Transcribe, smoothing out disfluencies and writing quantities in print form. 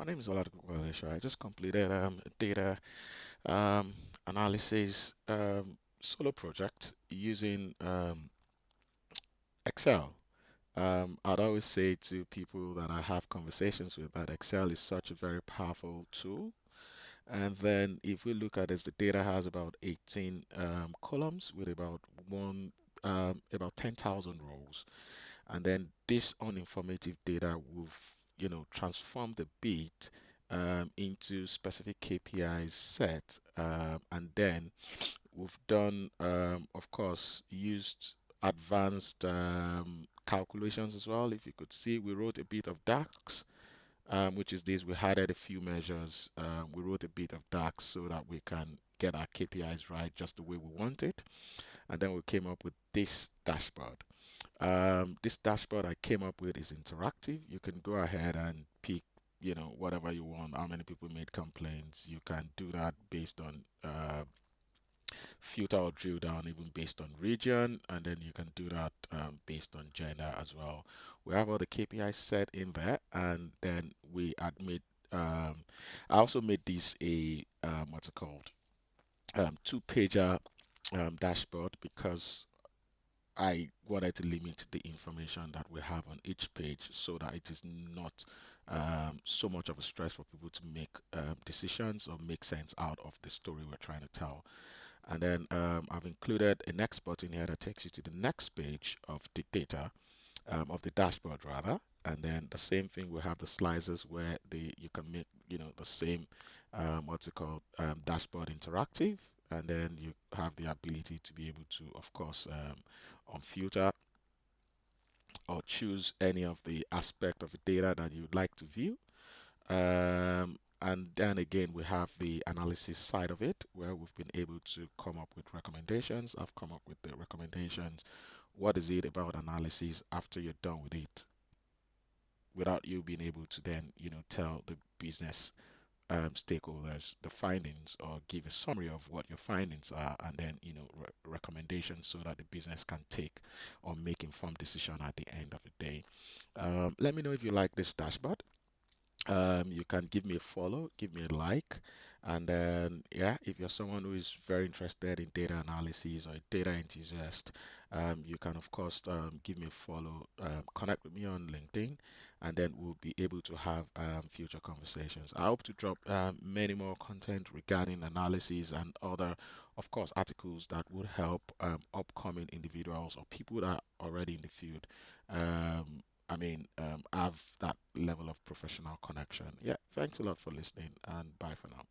My name is Oladipo. I just completed a data um, analysis solo project using Excel. I'd always say to people that I have conversations with that Excel is such a very powerful tool. And then if we look at this, the data has about 18 columns with about 10,000 rows. And then this uninformative data will transform the bit into specific KPIs set, and then we've done of course used advanced calculations as well. If you could see, we wrote a bit of DAX, which is this. We added a few measures. We wrote a bit of DAX so that we can get our KPIs right just the way we want it, and then we came up with this dashboard. This dashboard I came up with is interactive. You can go ahead and pick, whatever you want. How many people made complaints? You can do that based on filter or drill down, even based on region, and then you can do that based on gender as well. We have all the KPIs set in there, and then we admit. I also made this a what's it called? Two-pager dashboard because I wanted to limit the information that we have on each page so that it is not so much of a stress for people to make decisions or make sense out of the story we're trying to tell. And then I've included a next button here that takes you to the next page of the data, of the dashboard rather. And then the same thing, we have the slices where you can make, the same, what's it called, dashboard interactive. And then you have the ability to be able to, of course, unfilter or choose any of the aspect of the data that you would like to view. And then again, we have the analysis side of it where we've been able to come up with recommendations. I've come up with the recommendations. What is it about analysis after you're done with it without you being able to then, tell the business stakeholders the findings or give a summary of what your findings are and then, recommendations so that the business can take or make informed decision at the end of the day. Let me know if you like this dashboard. You can give me a follow, give me a like, and then yeah, if you're someone who is very interested in data analysis or a data enthusiast, you can of course give me a follow, connect with me on LinkedIn, and then we'll be able to have future conversations. I hope to drop many more content regarding analysis and other, of course, articles that would help upcoming individuals or people that are already in the field. Have that level of professional connection. Yeah, thanks a lot for listening, and bye for now.